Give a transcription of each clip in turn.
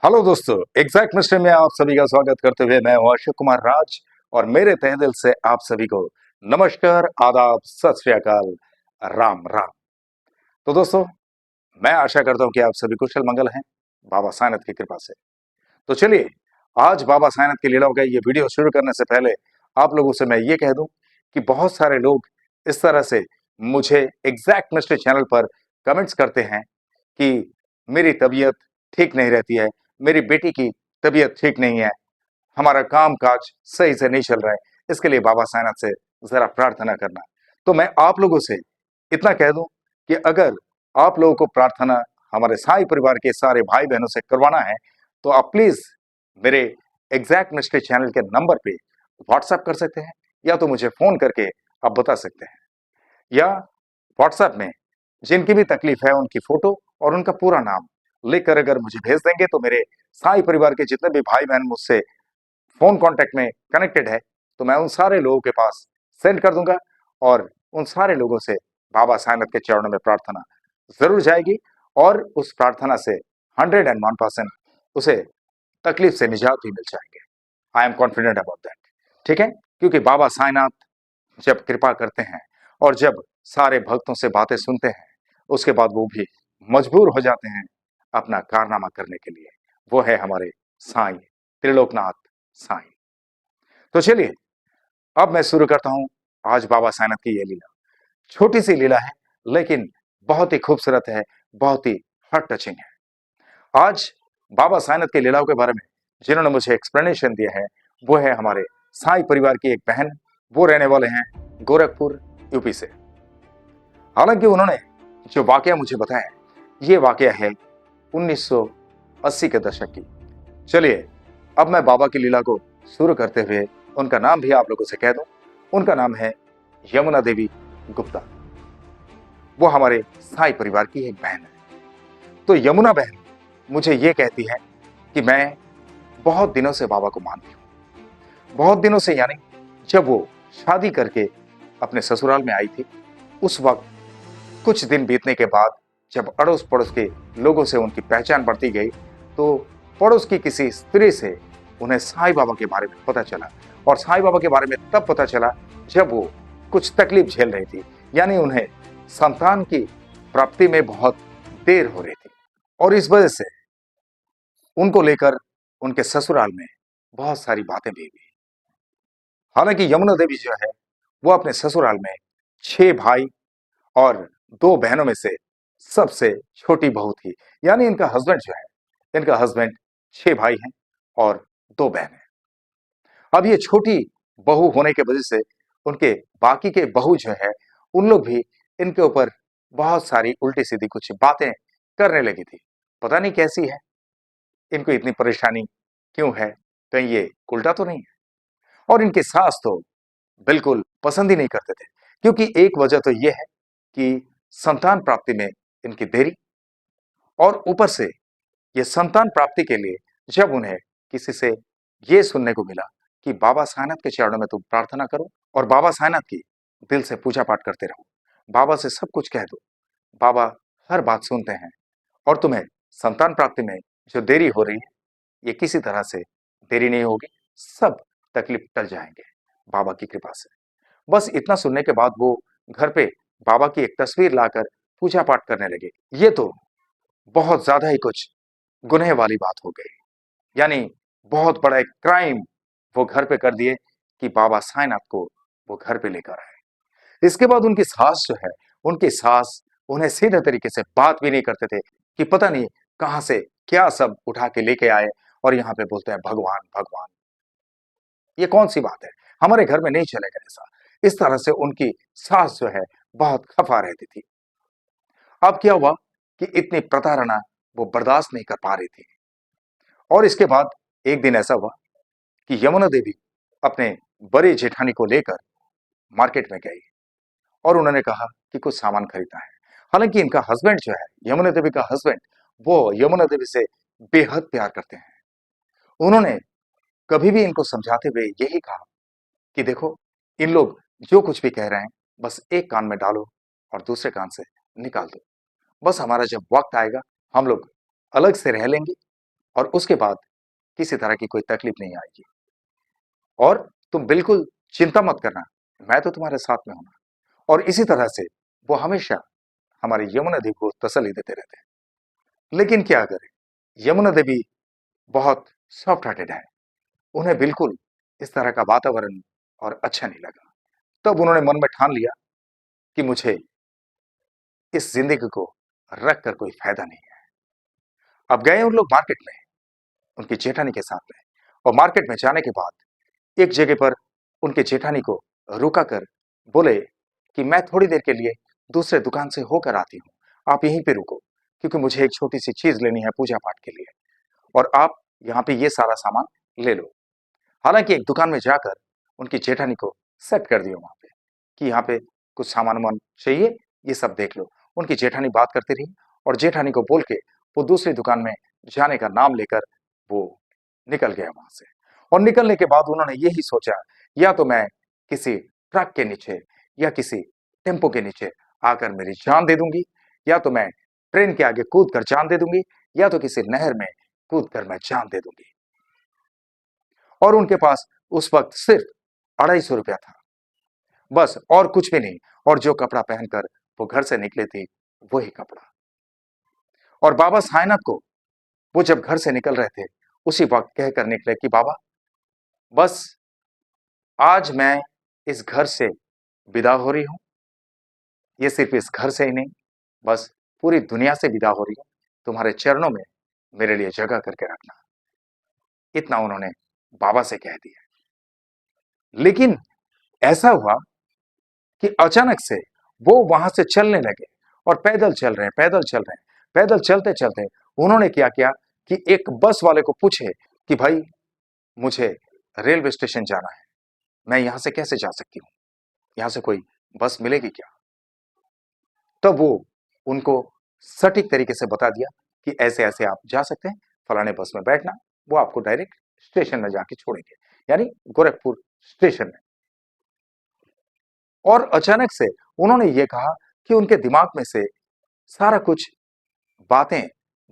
Hello दोस्तों, exact mystery में आप सभी का स्वागत करते हुए मैं हूं अशोक कुमार राज। और मेरे तहे दिल से आप सभी को नमस्कार, आदाब, सत श्री अकाल, राम राम। तो दोस्तों, मैं आशा करता हूं कि आप सभी कुशल मंगल हैं बाबा साईनाथ की कृपा से। तो चलिए, आज बाबा साईनाथ की लीलाओं का ये वीडियो शुरू करने से पहले आप लोगों से मैं ये कह दूं कि बहुत सारे लोग इस तरह से मुझे एग्जैक्ट मिस्ट्री चैनल पर कमेंट्स करते हैं कि मेरी तबीयत ठीक नहीं रहती है, मेरी बेटी की तबीयत ठीक नहीं है, हमारा काम काज सही से नहीं चल रहा है, इसके लिए बाबा साईनाथ से जरा प्रार्थना करना। तो मैं आप लोगों से इतना कह दूं कि अगर आप लोगों को प्रार्थना हमारे साई परिवार के सारे भाई बहनों से करवाना है तो आप प्लीज मेरे एग्जैक्ट मिस्ट्री चैनल के नंबर पे व्हाट्सएप कर सकते हैं, या तो मुझे फोन करके आप बता सकते हैं, या व्हाट्सएप में जिनकी भी तकलीफ है उनकी फोटो और उनका पूरा नाम लिखकर अगर मुझे भेज देंगे तो मेरे साई परिवार के जितने भी भाई बहन मुझसे फोन कांटेक्ट में कनेक्टेड है तो मैं उन सारे लोगों के पास सेंड कर दूंगा, और उन सारे लोगों से बाबा साईनाथ के चरणों में प्रार्थना जरूर जाएगी, और उस प्रार्थना से 101% उसे तकलीफ से निजात भी मिल जाएंगे। I am confident about that. ठीक है, क्योंकि बाबा साईनाथ जब कृपा करते हैं और जब सारे भक्तों से बातें सुनते हैं, उसके बाद वो भी मजबूर हो जाते हैं अपना कारनामा करने के लिए। वो है हमारे साईं त्रिलोकनाथ साईं। तो चलिए, अब मैं शुरू करता हूं आज बाबा साईनाथ की ये लीला। छोटी सी लीला है लेकिन बहुत ही खूबसूरत है, बहुत ही हार्ट टचिंग है। आज बाबा साईनाथ की लीलाओं के बारे में जिन्होंने मुझे एक्सप्लेनेशन दिया है वो है हमारे साई परिवार की एक बहन। वो रहने वाले हैं गोरखपुर, यूपी से। हालांकि उन्होंने जो वाकया मुझे बताया, ये वाकया है 1980 के दशक की। चलिए, अब मैं बाबा की लीला को शुरू करते हुए उनका नाम भी आप लोगों से कह दूं। उनका नाम है यमुना देवी गुप्ता। वो हमारे साई परिवार की एक बहन है। तो यमुना बहन मुझे ये कहती है कि मैं बहुत दिनों से बाबा को मानती हूँ। बहुत दिनों से यानी जब वो शादी करके अपने ससुराल में आई थी, उस वक्त कुछ दिन बीतने के बाद जब अड़ोस पड़ोस के लोगों से उनकी पहचान बढ़ती गई तो पड़ोस की किसी स्त्री से उन्हें साईं बाबा के बारे में पता चला। और साईं बाबा के बारे में तब पता चला जब वो कुछ तकलीफ झेल रही थी, यानी उन्हें संतान की प्राप्ति में बहुत देर हो रही थी, और इस वजह से उनको लेकर उनके ससुराल में बहुत सारी बातें भी हुई। हालांकि यमुना देवी जो है वो अपने ससुराल में 6 भाई और 2 बहनों में से सबसे छोटी बहू थी। यानी इनका हस्बैंड जो है, इनका हस्बैंड 6 भाई हैं और 2 बहनें। अब ये छोटी बहू होने की वजह से उनके बाकी के बहू जो है उन लोग भी इनके ऊपर बहुत सारी उल्टी सीधी कुछ बातें करने लगी थी। पता नहीं कैसी है, इनको इतनी परेशानी क्यों है, कहीं ये उल्टा तो नहीं है। और इनके सास तो बिल्कुल पसंद ही नहीं करते थे, क्योंकि एक वजह तो ये है कि संतान प्राप्ति में इनकी देरी, और ऊपर से ये संतान प्राप्ति के लिए जब उन्हें किसी से ये सुनने को मिला कि बाबा साईनाथ के चरणों में तुम प्रार्थना करो और बाबा साईनाथ की दिल से पूजा पाठ करते रहो, बाबा से सब कुछ कह दो, बाबा हर बात सुनते हैं, और तुम्हें संतान प्राप्ति में जो देरी हो रही है ये किसी तरह से देरी नहीं होगी, सब तकलीफ टल जाएंगे बाबा की कृपा से। बस इतना सुनने के बाद वो घर पे बाबा की एक तस्वीर लाकर पूजा पाठ करने लगे। ये तो बहुत ज्यादा ही कुछ गुनह वाली बात हो गई, यानी बहुत बड़ा एक क्राइम वो घर पे कर दिए कि बाबा साईनाथ को वो घर पे लेकर आए। इसके बाद उनकी सास जो है, उनकी सास उन्हें सीधे तरीके से बात भी नहीं करते थे कि पता नहीं कहां से क्या सब उठा के लेके आए, और यहाँ पे बोलते हैं भगवान भगवान। ये कौन सी बात है, हमारे घर में नहीं चलेगा ऐसा। इस तरह से उनकी सास जो है बहुत खफा रहती थी। अब क्या हुआ कि इतनी प्रताड़ना वो बर्दाश्त नहीं कर पा रही थी, और इसके बाद एक दिन ऐसा हुआ कि यमुना देवी अपने बड़े जेठानी को लेकर मार्केट में गई और उन्होंने कहा कि कुछ सामान खरीदना है। हालांकि इनका हस्बैंड जो है, यमुना देवी का हस्बैंड, वो यमुना देवी से बेहद प्यार करते हैं। उन्होंने कभी भी इनको समझाते हुए यही कहा कि देखो, इन लोग जो कुछ भी कह रहे हैं बस एक कान में डालो और दूसरे कान से निकाल दो। बस हमारा जब वक्त आएगा हम लोग अलग से रह लेंगे, और उसके बाद किसी तरह की कोई तकलीफ नहीं आएगी। और तुम बिल्कुल चिंता मत करना, मैं तो तुम्हारे साथ में हूं ना। और इसी तरह से वो हमेशा हमारी यमुना देवी को तसल्ली देते रहते हैं। लेकिन क्या करें, यमुना देवी बहुत सॉफ्ट हार्टेड है, उन्हें बिल्कुल इस तरह का वातावरण और अच्छा नहीं लगा। तब उन्होंने मन में ठान लिया कि मुझे इस जिंदगी को रख कर कोई फायदा नहीं है। अब गए उन लोग मार्केट में उनकी जेठानी के साथ में, और मार्केट में जाने के बाद एक जगह पर उनके जेठानी को रुका कर बोले कि मैं थोड़ी देर के लिए दूसरे दुकान से होकर आती हूँ, आप यहीं पे रुको, क्योंकि मुझे एक छोटी सी चीज लेनी है पूजा पाठ के लिए, और आप यहाँ पे ये सारा सामान ले लो। हालांकि एक दुकान में जाकर उनकी जेठानी को सेट कर दिया वहां पे कि यहाँ पे कुछ सामान वामान चाहिए, ये सब देख लो। उनकी जेठानी बात करती रही, और जेठानी को बोल के वो दूसरी दुकान में जाने का नाम लेकर वो निकल गया वहां से। और निकलने के बाद उन्होंने यही सोचा, या तो मैं किसी ट्रक के नीचे या किसी टेम्पो के नीचे आकर मेरी जान दे दूंगी, या तो मैं ट्रेन के आगे कूद कर जान दे दूंगी, या तो किसी नहर में कूद कर मैं जान दे दूंगी। और उनके पास उस वक्त सिर्फ 250 रुपया था, बस, और कुछ भी नहीं। और जो कपड़ा पहनकर वो घर से निकले थे वही कपड़ा। और बाबा साईनाथ को वो जब घर से निकल रहे थे उसी वक्त कहकर निकले कि बाबा, बस आज मैं इस घर से विदा हो रही हूं। ये सिर्फ इस घर से ही नहीं, बस पूरी दुनिया से विदा हो रही हूं। तुम्हारे चरणों में मेरे लिए जगह करके रखना। इतना उन्होंने बाबा से कह दिया। लेकिन ऐसा हुआ कि अचानक से वो वहां से चलने लगे, और पैदल चल रहे हैं, पैदल चल रहे हैं। पैदल चलते चलते उन्होंने क्या किया कि एक बस वाले को पूछे कि भाई, मुझे रेलवे स्टेशन जाना है, मैं यहां से कैसे जा सकती हूँ, यहां से कोई बस मिलेगी क्या? तब वो उनको सटीक तरीके से बता दिया कि ऐसे ऐसे आप जा सकते हैं, फलाने बस में बैठना, वो आपको डायरेक्ट स्टेशन में जाके छोड़ेंगे, यानी गोरखपुर स्टेशन में। और अचानक से उन्होंने ये कहा कि उनके दिमाग में से सारा कुछ बातें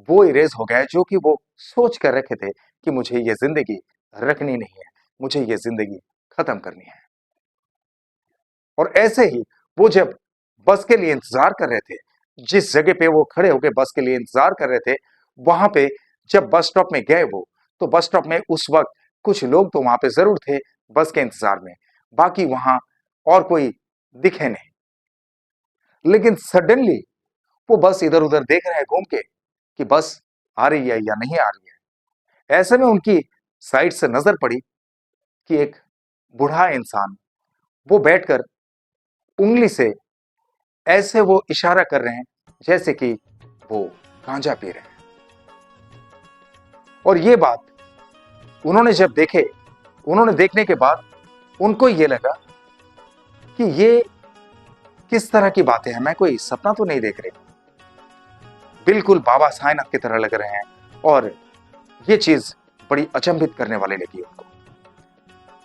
वो इरेज हो गए जो कि वो सोच कर रखे थे कि मुझे ये जिंदगी रखनी नहीं है, मुझे ये जिंदगी खत्म करनी है। और ऐसे ही वो जब बस के लिए इंतजार कर रहे थे, जिस जगह पे वो खड़े होकर बस के लिए इंतजार कर रहे थे, वहां पे जब बस स्टॉप में गए वो, तो बस स्टॉप में उस वक्त कुछ लोग तो वहां पे जरूर थे बस के इंतजार में, बाकी वहां और कोई दिखे नहीं। लेकिन सडनली वो बस इधर उधर देख रहे हैं घूम के कि बस आ रही है या नहीं आ रही है। ऐसे में उनकी साइड से नजर पड़ी कि एक बूढ़ा इंसान वो बैठकर उंगली से ऐसे वो इशारा कर रहे हैं जैसे कि वो गांजा पी रहे हैं। और ये बात उन्होंने जब देखे, उन्होंने देखने के बाद उनको ये लगा कि ये किस तरह की बातें हैं, मैं कोई सपना तो नहीं देख रही, बिल्कुल बाबा साईनाथ की तरह लग रहे हैं। और ये चीज बड़ी अचंभित करने वाली लगी उनको।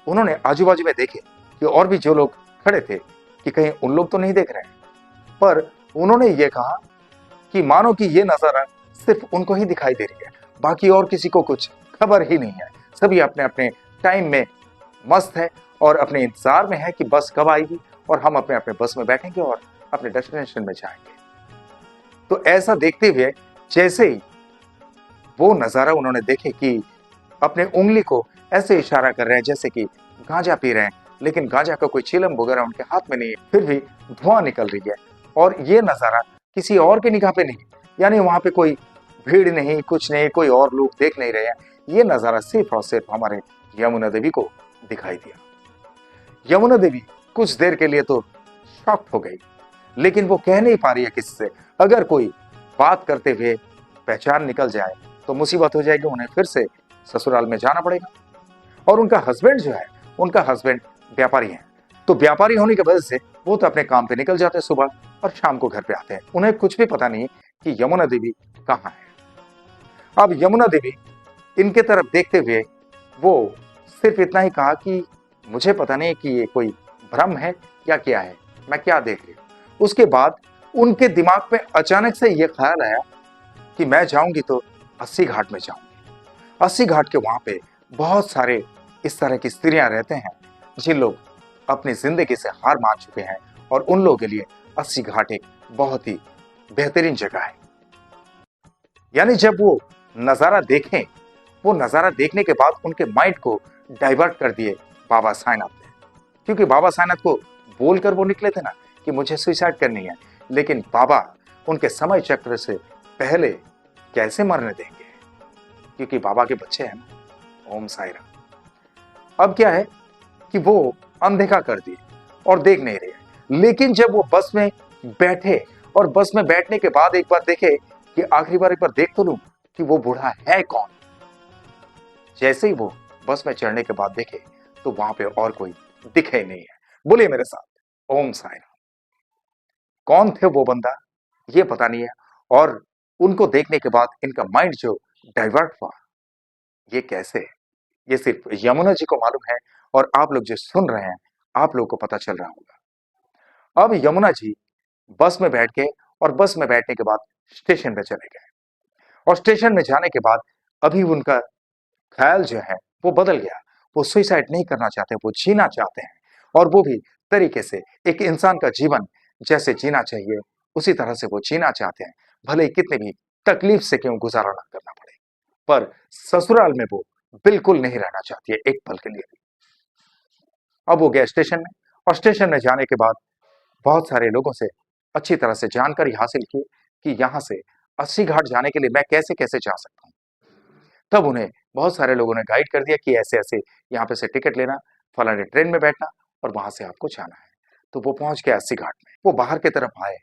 उन्होंने आजू बाजू में देखे कि और भी जो लोग खड़े थे कि कहीं उन लोग तो नहीं देख रहे हैं, पर उन्होंने ये कहा कि मानो कि ये नजारा सिर्फ उनको ही दिखाई दे रही है, बाकी और किसी को कुछ खबर ही नहीं है। सभी अपने अपने टाइम में मस्त है और अपने इंतजार में है कि बस कब आएगी और हम अपने अपने बस में बैठेंगे और अपने डेस्टिनेशन में जाएंगे। तो ऐसा देखते हुए जैसे ही वो नजारा उन्होंने देखे कि अपने उंगली को ऐसे इशारा कर रहे हैं जैसे कि गांजा पी रहे हैं, लेकिन गांजा का कोई चिलम वगैरह उनके हाथ में नहीं है, फिर भी धुआं निकल रही है। और ये नजारा किसी और की निगाह पे नहीं, यानी वहां पे कोई भीड़ नहीं, कुछ नहीं, कोई और लोग देख नहीं रहे हैं। ये नजारा सिर्फ और सिर्फ हमारे यमुना देवी को दिखाई दिया। यमुना देवी कुछ देर के लिए तो शॉक्ड हो गई, लेकिन वो कह नहीं पा रही है किसी से। अगर कोई बात करते हुए पहचान निकल जाए तो मुसीबत हो जाएगी, उन्हें फिर से ससुराल में जाना पड़ेगा। और उनका हस्बैंड जो है, उनका हस्बैंड व्यापारी है, तो व्यापारी होने की वजह से वो तो अपने काम पे निकल जाते हैं सुबह और शाम को घर पे आते हैं। उन्हें कुछ भी पता नहीं कि यमुना देवी कहाँ है। अब यमुना देवी इनके तरफ देखते हुए वो सिर्फ इतना ही कहा कि मुझे पता नहीं कि ये कोई भ्रम है या क्या है, मैं क्या देख रही हूँ। उसके बाद उनके दिमाग में अचानक से ये ख्याल आया कि मैं जाऊंगी तो 80 घाट में जाऊंगी, अस्सी घाट के वहां पे बहुत सारे इस तरह की स्त्रियां रहते हैं जिन लोग अपनी जिंदगी से हार मान चुके हैं, और उन लोगों के लिए अस्सी घाट एक बहुत ही बेहतरीन जगह है। यानी जब वो नजारा देखें, वो नजारा देखने के बाद उनके माइंड को डाइवर्ट कर दिए बाबा साईनाथ ने। क्योंकि बाबा साईनाथ को बोलकर वो निकले थे ना कि मुझे सुसाइड करनी है, लेकिन बाबा उनके समय चक्र से पहले कैसे मरने देंगे, क्योंकि बाबा के बच्चे हैं ना। ओम साई राम। अब क्या है कि वो अनदेखा कर दिए और देख नहीं रहे। लेकिन जब वो बस में बैठे और बस में बैठने के बाद एक बार देखे कि आखिरी बार एक बार देख तो लूं कि वो बूढ़ा है कौन। जैसे ही वो बस में चढ़ने के बाद देखे तो वहां पे और कोई दिखे नहीं है। बोलिए मेरे साथ ओम साई राम। कौन थे वो बंदा ये पता नहीं है, और उनको देखने के बाद इनका माइंड जो डाइवर्ट हुआ, ये कैसे, ये सिर्फ यमुना जी को मालूम है, और आप लोग जो सुन रहे हैं आप लोगों को पता चल रहा होगा। अब यमुना जी बस में बैठ के, और बस में बैठने के बाद स्टेशन पे चले गए, और स्टेशन में जाने के बाद अभी उनका ख्याल जो है वो बदल गया। वो सुइसाइड नहीं करना चाहते, वो जीना चाहते हैं, और वो भी तरीके से एक इंसान का जीवन जैसे जीना चाहिए उसी तरह से वो जीना चाहते हैं, भले ही कितने भी तकलीफ से क्यों गुजारा ना करना पड़े। पर ससुराल में वो बिल्कुल नहीं रहना चाहती है एक पल के लिए भी। अब वो गया स्टेशन में, और स्टेशन में जाने के बाद बहुत सारे लोगों से अच्छी तरह से जानकारी हासिल की कि यहाँ से अस्सी घाट जाने के लिए मैं कैसे कैसे जा सकता हूँ। तब उन्हें बहुत सारे लोगों ने गाइड कर दिया कि ऐसे ऐसे यहाँ पे से टिकट लेना, फलाने ट्रेन में बैठना, और वहां से आपको जाना है। तो वो पहुंच गए अस्सी घाट में। वो बाहर की तरफ आए,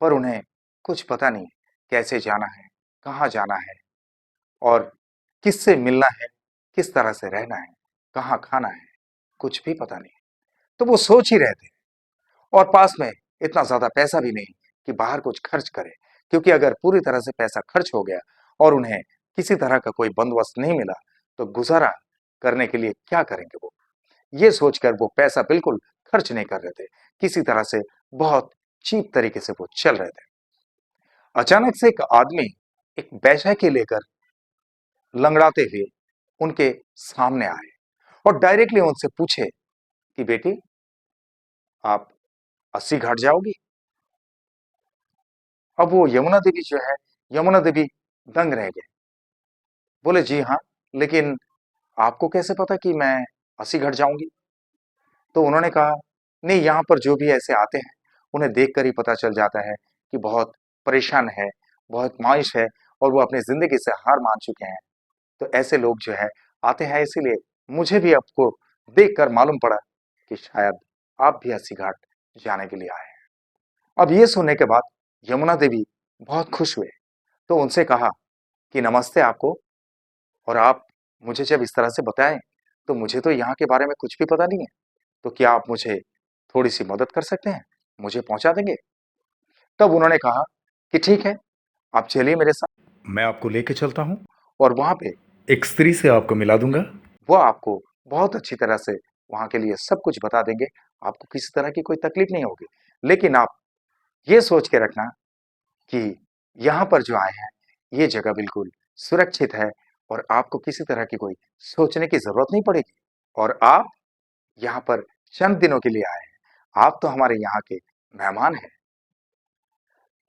पर उन्हें कुछ पता नहीं कैसे जाना है, कहाँ जाना है, और किससे मिलना है, किस तरह से रहना है, कहाँ खाना है, कुछ भी पता नहीं। तो वो सोच ही रहे थे, और पास में इतना ज्यादा पैसा भी नहीं कि बाहर कुछ खर्च करे, क्योंकि अगर पूरी तरह से पैसा खर्च हो गया और उन्हें किसी तरह का कोई बंदोबस्त नहीं मिला तो गुजारा करने के लिए क्या करेंगे वो। ये सोचकर वो पैसा बिल्कुल खर्च नहीं कर रहे थे, किसी तरह से बहुत चीप तरीके से वो चल रहे थे। अचानक से एक आदमी एक बैठक लेकर लंगड़ाते हुए उनके सामने आए, और डायरेक्टली उनसे पूछे कि बेटी, आप अस्सी घाट जाओगी? अब वो यमुना देवी जो है, यमुना देवी दंग रह गए। बोले जी हाँ, लेकिन आपको कैसे पता कि मैं अस्सी घाट जाऊंगी? तो उन्होंने कहा नहीं, यहाँ पर जो भी ऐसे आते हैं उन्हें देखकर ही पता चल जाता है कि बहुत परेशान है, बहुत मायूस है, और वो अपनी जिंदगी से हार मान चुके हैं। तो ऐसे लोग जो है आते हैं, इसीलिए मुझे भी आपको देखकर मालूम पड़ा कि शायद आप भी अस्सी घाट जाने के लिए आए हैं। अब ये सुनने के बाद यमुना देवी बहुत खुश हुए, तो उनसे कहा कि नमस्ते आपको, और आप मुझे जब इस तरह से बताएं तो मुझे तो यहाँ के बारे में कुछ भी पता नहीं है, तो क्या आप मुझे थोड़ी सी मदद कर सकते हैं, मुझे पहुंचा देंगे? तब उन्होंने कहा कि ठीक है, आप चलिए मेरे साथ, मैं आपको लेके चलता हूँ, और वहां पे एक स्त्री से आपको मिला दूंगा। वो आपको बहुत अच्छी तरह से वहां के लिए सब कुछ बता देंगे, आपको किसी तरह की कोई तकलीफ नहीं होगी। लेकिन आप ये सोच के रखना कि यहाँ पर जो आए हैं ये जगह बिल्कुल सुरक्षित है, और आपको किसी तरह की कोई सोचने की जरूरत नहीं पड़ेगी, और आप यहाँ पर चंद दिनों के लिए आए हैं, आप तो हमारे यहाँ के मेहमान हैं।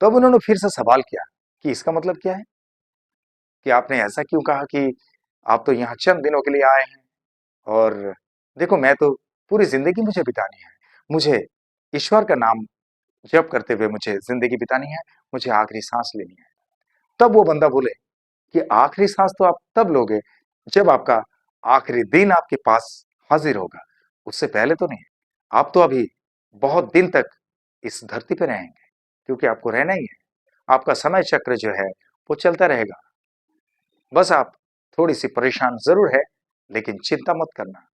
तब उन्होंने फिर से सवाल किया कि इसका मतलब क्या है, कि आपने ऐसा क्यों कहा कि आप तो यहाँ चंद दिनों के लिए आए हैं, और देखो मैं तो पूरी जिंदगी मुझे बितानी है, मुझे ईश्वर का नाम जप करते हुए मुझे जिंदगी बितानी है, मुझे आखिरी सांस लेनी है। तब वो बंदा बोले कि आखिरी सांस तो आप तब लोगे जब आपका आखिरी दिन आपके पास हाजिर होगा, उससे पहले तो नहीं। आप तो अभी बहुत दिन तक इस धरती पे रहेंगे, क्योंकि आपको रहना ही है, आपका समय चक्र जो है वो चलता रहेगा। बस आप थोड़ी सी परेशान जरूर है, लेकिन चिंता मत करना,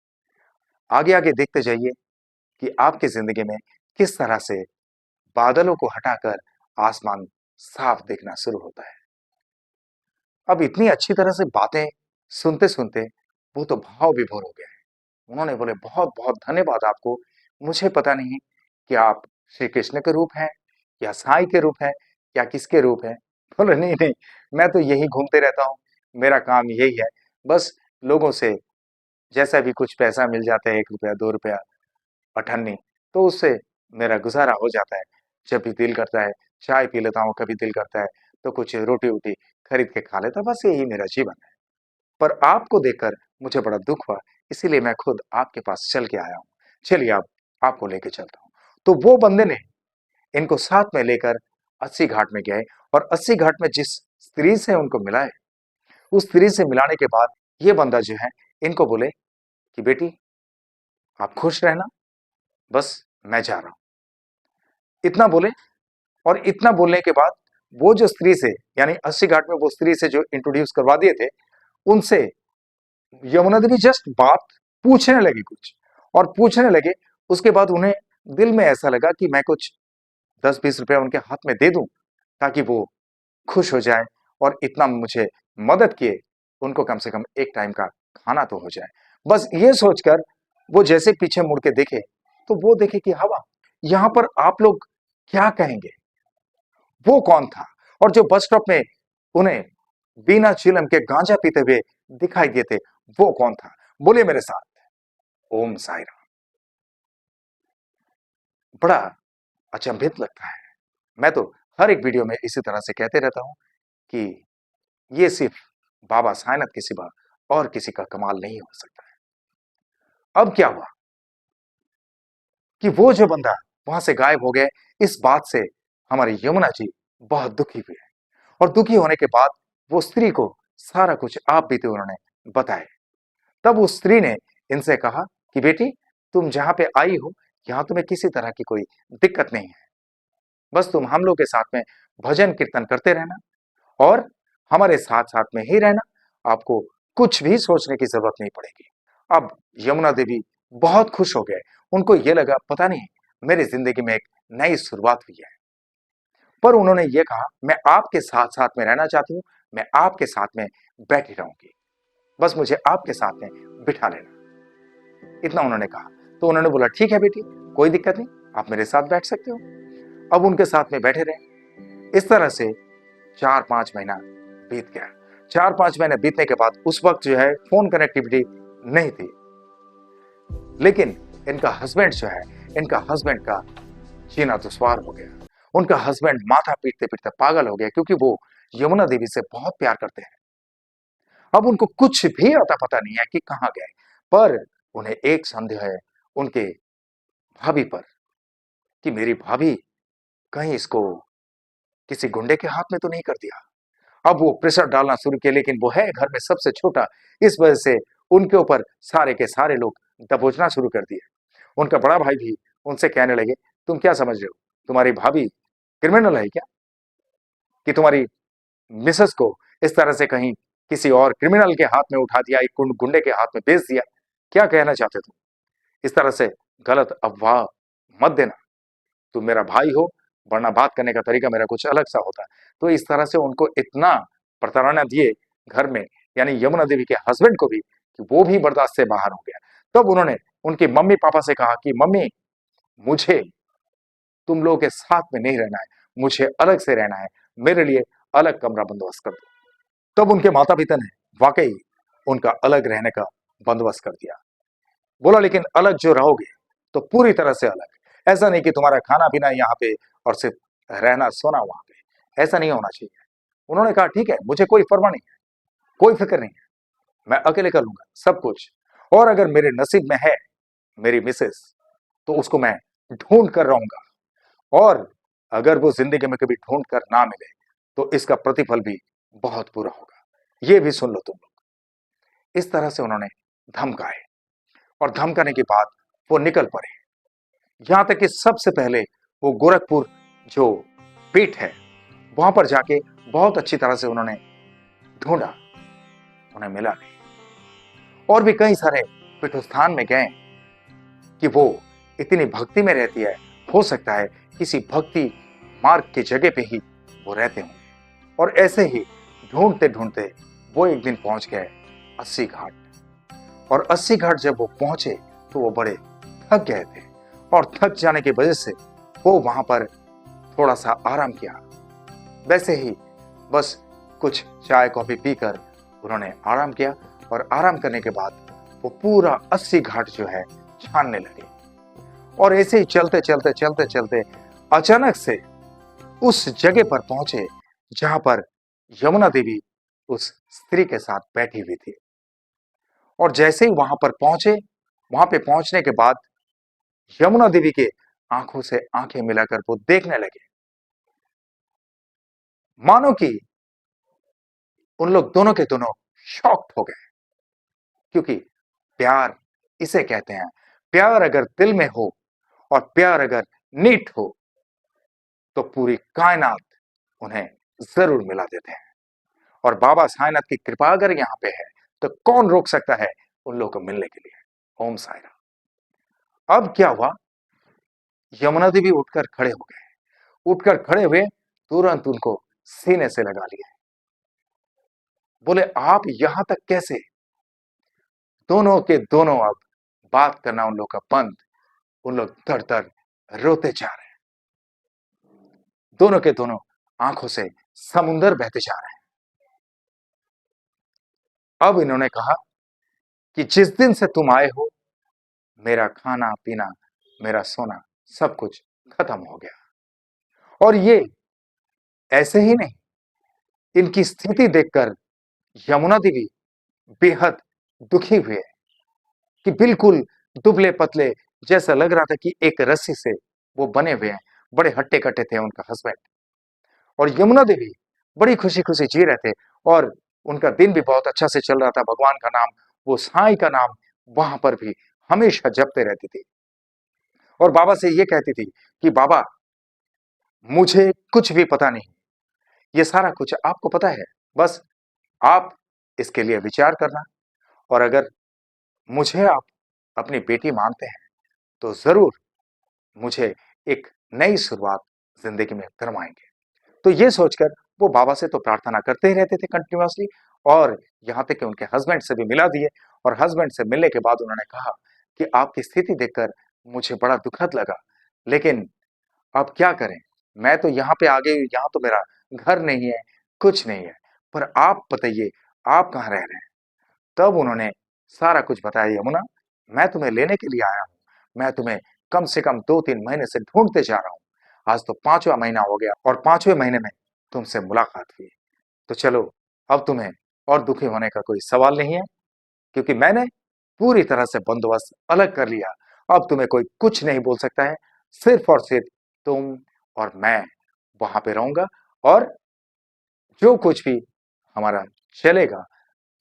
आगे आगे देखते जाइए कि आपकी जिंदगी में किस तरह से बादलों को हटाकर आसमान साफ दिखना शुरू होता है। अब इतनी अच्छी तरह से बातें सुनते सुनते वो तो भाव विभोर हो गए। उन्होंने बोले बहुत बहुत धन्यवाद आपको, मुझे पता नहीं कि आप श्री कृष्ण के रूप हैं, या साई के रूप हैं, या किसके रूप हैं। बोले नहीं नहीं, मैं तो यही घूमते रहता हूँ, मेरा काम यही है, बस लोगों से जैसा भी कुछ पैसा मिल जाता है, 1 रुपया 2 रुपया अठन्नी, तो उससे मेरा गुज़ारा हो जाता है। जब भी दिल करता है चाय पी लेता हूँ, कभी दिल करता है तो कुछ रोटी-वोटी खरीद के खा लेता हूँ, बस यही मेरा जीवन है। पर आपको देखकर मुझे बड़ा दुःख हुआ, इसीलिए मैं खुद आपके पास चल के आया हूँ। चलिए अब आपको लेके चलता हूँ। तो वो बंदे ने इनको साथ में लेकर अस्सी घाट में गए और अस्सी घाट में जिस स्त्री से उनको मिलाए, उस स्त्री से मिलाने के बाद ये बंदा जो है इनको बोले कि बेटी आप खुश रहना, बस मैं जा रहा हूँ। इतना बोले और इतना बोलने के बाद वो जो स्त्री से यानी अस्सी घाट में वो स्त्री से जो इंट्रोड्यूस करवा दिए थे, उनसे यमुना देवी जस्ट बात पूछने लगी कुछ और पूछने लगे। उसके बाद उन्हें दिल में ऐसा लगा कि मैं कुछ 10-20 रुपया उनके हाथ में दे दूं ताकि वो खुश हो जाए और इतना मुझे मदद किए, उनको कम से कम एक टाइम का खाना तो हो जाए। बस ये सोचकर वो जैसे पीछे मुड़ के देखे तो वो देखे कि हवा, यहाँ पर आप लोग क्या कहेंगे? वो कौन था? और जो बस स्टॉप में उन्हें बिना चिलम के गांजा पीते हुए दिखाई दिए थे, वो कौन था? बोलिए मेरे साथ, ओम साई राम। बड़ा अचंभित लगता है। मैं तो हर एक वीडियो में इसी तरह से कहते रहता हूं कि ये सिर्फ बाबा साईनाथ के सिवा और किसी का कमाल नहीं हो सकता है। अब क्या हुआ कि वो जो बंदा वहां से गायब हो गए, इस बात से हमारी यमुना जी बहुत दुखी हुए और दुखी होने के बाद वो स्त्री को सारा कुछ आप बीते उन्होंने बताए। तब उस स्त्री ने इनसे कहा कि बेटी तुम जहां पे आई हो, यहां तुम्हें किसी तरह की कोई दिक्कत नहीं है। बस तुम हम लोग के साथ में भजन कीर्तन करते रहना और हमारे साथ साथ में ही रहना, आपको कुछ भी सोचने की जरूरत नहीं पड़ेगी। अब यमुना देवी बहुत खुश हो गए। उनको ये लगा पता नहीं मेरी जिंदगी में एक नई शुरुआत हुई है। पर उन्होंने ये कहा मैं आपके साथ साथ में रहना चाहती हूँ, मैं आपके साथ में बैठी रहूंगी, बस मुझे आपके साथ में बिठा लेना, इतना उन्होंने कहा। तो उन्होंने बोला ठीक है बेटी, कोई दिक्कत नहीं, आप मेरे साथ बैठ सकते हो। अब उनके साथ में बैठे रहे। इस तरह से 4-5 महीना बीत गया। 4-5 महीने बीतने के बाद उस वक्त जो है फोन कनेक्टिविटी नहीं थी, लेकिन इनका हस्बैंड जो है, इनका हस्बैंड का जीना दुश्वार हो गया। उनका हस्बैंड माथा पीटते पीटते पागल हो गया क्योंकि वो यमुना देवी से बहुत प्यार करते हैं। अब उनको कुछ भी अता पता नहीं है कि कहां गए, पर उन्हें एक संदेह है उनके भाभी पर कि मेरी भाभी कहीं इसको किसी गुंडे के हाथ में तो नहीं कर दिया। अब वो प्रेशर डालना शुरू किया, लेकिन वो है घर में सबसे छोटा, इस वजह से उनके ऊपर सारे के सारे लोग दबोचना शुरू कर दिए। उनका बड़ा भाई भी उनसे कहने लगे तुम क्या समझ रहे हो, तुम्हारी भाभी क्रिमिनल है क्या कि तुम्हारी मिसेस को इस तरह से कहीं किसी और क्रिमिनल के हाथ में उठा दिया, एक गुंडे के हाथ में बेच दिया, क्या कहना चाहते तुम? इस तरह से गलत अफवाह मत देना, तुम मेरा भाई हो, वरना बात करने का तरीका मेरा कुछ अलग सा होता। तो इस तरह से उनको इतना प्रताड़ना दिए घर में, यानी यमुना देवी के हस्बैंड को भी, कि वो भी बर्दाश्त से बाहर हो गया। तब उन्होंने उनके मम्मी पापा से कहा कि मम्मी मुझे तुम लोगों के साथ में नहीं रहना है, मुझे अलग से रहना है, मेरे लिए अलग कमरा बंदोबस्त कर दो। तब उनके माता पिता ने वाकई उनका अलग रहने का बंदोबस्त कर दिया। बोला लेकिन अलग जो रहोगे तो पूरी तरह से अलग, ऐसा नहीं कि तुम्हारा खाना पीना यहाँ पे और सिर्फ रहना सोना वहां पे, ऐसा नहीं होना चाहिए। उन्होंने कहा ठीक है, मुझे कोई परवाह नहीं है, कोई फिक्र नहीं है, मैं अकेले कर लूंगा सब कुछ, और अगर मेरे नसीब में है मेरी मिसेस तो उसको मैं ढूंढ कर रहूंगा, और अगर वो जिंदगी में कभी ढूंढ कर ना मिले तो इसका प्रतिफल भी बहुत बुरा होगा, ये भी सुन लो तुम लोग। इस तरह से उन्होंने धमकाए और धमकाने के बाद वो निकल पड़े। यहां तक कि सबसे पहले वो गोरखपुर जो पीठ है वहां पर जाके बहुत अच्छी तरह से उन्होंने ढूंढा, उन्हें मिला नहीं। और भी कई सारे पीठस्थान में गए कि वो इतनी भक्ति में रहती है, हो सकता है किसी भक्ति मार्ग की जगह पे ही वो रहते होंगे। और ऐसे ही ढूंढते ढूंढते वो एक दिन पहुंच गए अस्सी घाट। और अस्सी घाट जब वो पहुंचे तो वो बड़े थक गए थे, और थक जाने की वजह से वो वहां पर थोड़ा सा आराम किया। वैसे ही बस कुछ चाय कॉफी पीकर उन्होंने आराम किया और आराम करने के बाद वो पूरा 80 घाट जो है छानने लगे। और ऐसे ही चलते चलते चलते चलते अचानक से उस जगह पर पहुंचे जहां पर यमुना देवी उस स्त्री के साथ बैठी हुई थी। और जैसे ही वहां पर पहुंचे, वहां पे पहुंचने के बाद यमुना देवी के आंखों से आंखें मिलाकर वो देखने लगे, मानो कि उन लोग दोनों के दोनों शॉक्ड हो गए। क्योंकि प्यार इसे कहते हैं, प्यार अगर दिल में हो और प्यार अगर नीट हो तो पूरी कायनात उन्हें जरूर मिला देते हैं। और बाबा साईनाथ की कृपा अगर यहां पे है तो कौन रोक सकता है उन लोगों को मिलने के लिए। ओम साई राम। अब क्या हुआ, यमुना देवी उठकर खड़े हो गए। उठकर खड़े हुए, तुरंत उनको सीने से लगा लिया। बोले आप यहां तक कैसे। दोनों के दोनों अब बात करना उन लोग का बंद। उन लोग दर दर रोते जा रहे हैं। दोनों के दोनों आंखों से समुंदर बहते जा रहे हैं। अब इन्होंने कहा कि जिस दिन से तुम आए हो मेरा खाना पीना, मेरा सोना सब कुछ खत्म हो गया। और ये ऐसे ही नहीं, इनकी स्थिति देखकर यमुना देवी बेहद दुखी हुए कि बिल्कुल दुबले पतले, जैसा लग रहा था कि एक रस्सी से वो बने हुए हैं। बड़े हट्टे कट्टे थे उनका हस्बैंड। और यमुना देवी बड़ी खुशी खुशी जी रहे थे और उनका दिन भी बहुत अच्छा से चल रहा था। भगवान का नाम, वो साईं का नाम वहां पर भी हमेशा जपते रहती थी। और बाबा से ये कहती थी कि बाबा मुझे कुछ भी पता नहीं, ये सारा कुछ आपको पता है, बस आप इसके लिए विचार करना। और अगर मुझे आप अपनी बेटी मानते हैं तो जरूर मुझे एक नई शुरुआत जिंदगी में करवाएंगे। तो ये सोचकर वो बाबा से तो प्रार्थना करते ही रहते थे कंटिन्यूअसली। और यहां तक कि उनके हस्बैंड से भी मिला दिए। और हस्बैंड से मिलने के बाद उन्होंने कहा कि आपकी स्थिति देखकर मुझे बड़ा दुखद लगा, लेकिन अब क्या करें, मैं तो यहाँ पे आ गई हूँ, यहाँ तो मेरा घर नहीं है, कुछ नहीं है, पर आप बताइए आप कहाँ रह रहे हैं। तब उन्होंने सारा कुछ बताया, यमुना मैं तुम्हें लेने के लिए आया हूँ, मैं तुम्हें कम से कम 2-3 महीने से ढूंढते जा रहा हूँ। आज तो 5वां महीना हो गया और 5वें महीने में तुमसे मुलाकात हुई। तो चलो, अब तुम्हें और दुखी होने का कोई सवाल नहीं है, क्योंकि मैंने पूरी तरह से बंदोबस्त अलग कर लिया। अब तुम्हें कोई कुछ नहीं बोल सकता है, सिर्फ और सिर्फ तुम और मैं वहां पे रहूंगा। और जो कुछ भी हमारा चलेगा,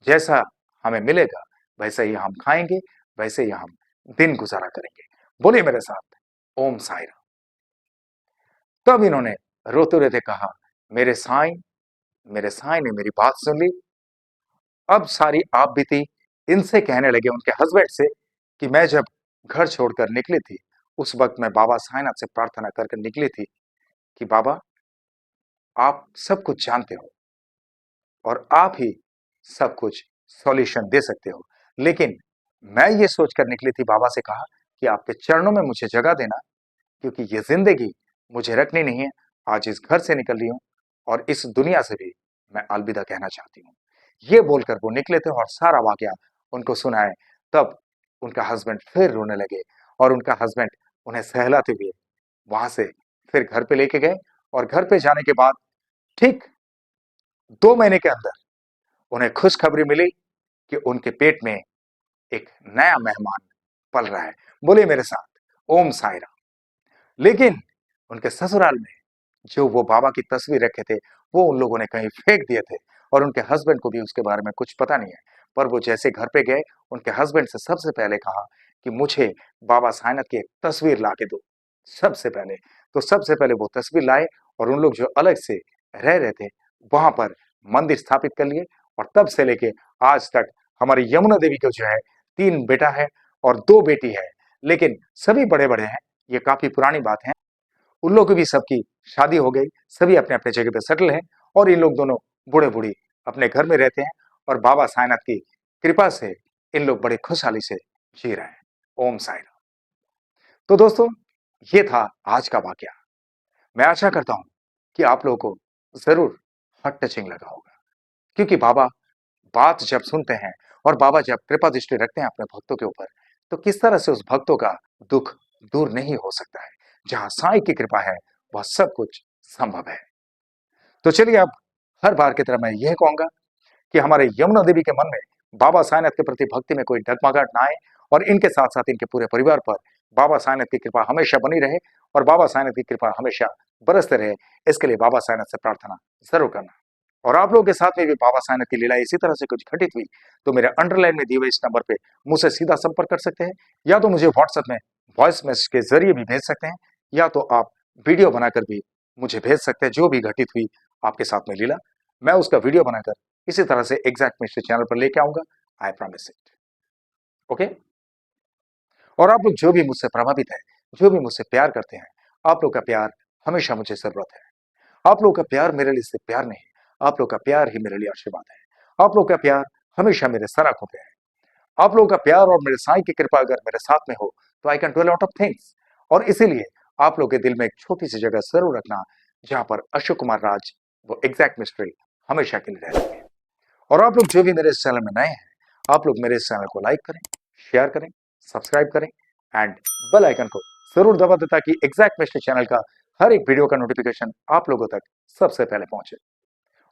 जैसा हमें मिलेगा वैसे ही हम खाएंगे, वैसे ही हम दिन गुजारा करेंगे। बोलिए मेरे साथ, ओम साई राम। तब इन्होंने रोते रोते कहा, मेरे साईं, मेरे साईं ने मेरी बात सुन ली। अब सारी आप बीती इनसे कहने लगे, उनके हस्बैंड से, कि मैं जब घर छोड़कर निकली थी उस वक्त मैं बाबा साईनाथ से प्रार्थना करके निकली थी कि बाबा आप सब कुछ जानते हो और आप ही सब कुछ सॉल्यूशन दे सकते हो। लेकिन मैं ये सोचकर निकली थी, बाबा से कहा कि आपके चरणों में मुझे जगह देना, क्योंकि ये जिंदगी मुझे रखनी नहीं है। आज इस घर से निकल रही हूं और इस दुनिया से भी मैं अलविदा कहना चाहती हूँ। ये बोलकर वो निकले थे और सारा वाकया उनको सुनाए। तब उनका हस्बैंड फिर रोने लगे और उनका हस्बैंड उन्हें सहलाते हुए वहां से फिर घर पे लेके गए। और घर पे जाने के बाद ठीक 2 महीने के अंदर उन्हें खुशखबरी मिली कि उनके पेट में एक नया मेहमान पल रहा है। बोलिए मेरे साथ, ओम साई राम। लेकिन उनके ससुराल में जो वो बाबा की तस्वीर रखे थे वो उन लोगों ने कहीं फेंक दिए थे। और उनके हस्बैंड को भी उसके बारे में कुछ पता नहीं है। पर वो जैसे घर पे गए, उनके हस्बैंड से सबसे पहले कहा कि मुझे बाबा साईनाथ की एक तस्वीर ला के दो। सबसे पहले तो सबसे पहले वो तस्वीर लाए और उन लोग जो अलग से रह रहे थे वहां पर मंदिर स्थापित कर लिए। और तब से लेके आज तक हमारी यमुना देवी को जो है 3 बेटा है और 2 बेटी है। लेकिन सभी बड़े बड़े हैं, ये काफी पुरानी बात है। उन लोगों की भी सबकी शादी हो गई, सभी अपने अपने जगह पे सेटल हैं। और इन लोग दोनों बूढ़े बूढ़ी अपने घर में रहते हैं। और बाबा साईनाथ की कृपा से इन लोग बड़े खुशहाली से जी रहे हैं। ओम साई राम। तो दोस्तों, ये था आज का वाकया। मैं आशा करता हूं कि आप लोगों को जरूर हार्ट टचिंग लगा होगा, क्योंकि बाबा बात जब सुनते हैं और बाबा जब कृपा दृष्टि रखते हैं अपने भक्तों के ऊपर, तो किस तरह से उस भक्तों का दुख दूर नहीं हो सकता है। जहां साईं की कृपा है, वह सब कुछ संभव है। तो चलिए, अब हर बार की तरह मैं यह कहूंगा कि हमारे यमुना देवी के मन में बाबा साईनाथ के प्रति भक्ति में कोई डगमगाहट ना आए, और इनके साथ साथ इनके पूरे परिवार पर बाबा साईनाथ की कृपा हमेशा बनी रहे, और बाबा साईनाथ की कृपा हमेशा बरसते रहे। इसके लिए बाबा साईनाथ से प्रार्थना जरूर करना। और आप लोगों के साथ में भी बाबा साईनाथ की लीला इसी तरह से कुछ घटित हुई, तो मेरे अंडरलाइन में दिए हुए इस नंबर पे मुझसे सीधा संपर्क कर सकते हैं, या तो मुझे व्हाट्सएप में वॉइस मैसेज के जरिए भी भेज सकते हैं, या तो आप वीडियो बनाकर भी मुझे भेज सकते हैं। जो भी घटित हुई आपके साथ में लीला, मैं उसका वीडियो बनाकर इसी तरह से एग्जैक्ट मिस्ट्री चैनल पर लेके आऊंगा। I promise it. ओके। और आप लोग जो भी मुझसे प्रभावित है, जो भी मुझसे प्यार करते हैं, आप लोग का प्यार हमेशा मुझे जरूरत है। आप लोग का प्यार मेरे लिए सिर्फ प्यार नहीं, आप लोग का प्यार ही मेरे लिए आशीर्वाद है। आप लोग का प्यार हमेशा मेरे सर आंखों पे है। आप लोगों का प्यार और मेरे साईं की कृपा अगर मेरे साथ में हो, तो I can do a lot of things. और इसीलिए आप लोग के दिल में एक छोटी सी जगह जरूर रखना, जहां पर अशोक कुमार राज वो एग्जैक्ट मिस्ट्री हमेशा के लिए रहेंगे। और आप लोग जो भी मेरे इस चैनल में नए हैं, आप लोग मेरे इस चैनल को लाइक करें, शेयर करें, सब्सक्राइब करें, एंड बेल आइकन को जरूर दबा दें, ताकि एग्जैक्ट मिस्ट्री चैनल का हर एक वीडियो का नोटिफिकेशन आप लोगों तक सबसे पहले पहुंचे।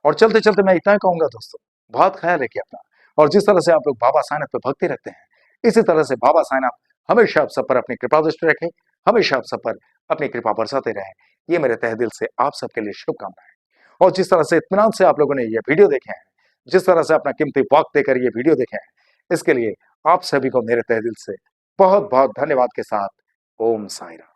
और चलते चलते मैं इतना कहूंगा दोस्तों, बहुत ख्याल रखिए अपना। और जिस तरह से आप लोग बाबा साईनाथ पर भक्ति रखते हैं, इसी तरह से बाबा साईनाथ हमेशा आप सब पर अपनी कृपा दृष्टि रखें, हमेशा आप सब पर अपनी कृपा बरसाते रहें। ये मेरे तहे दिल से आप सबके लिए शुभकामनाएं। और जिस तरह से इत्मीनान से आप लोगों ने ये वीडियो देखे हैं, जिस तरह से अपना कीमती वक्त देकर ये वीडियो देखे हैं, इसके लिए आप सभी को मेरे तहे दिल से बहुत बहुत धन्यवाद के साथ ओम साईं राम।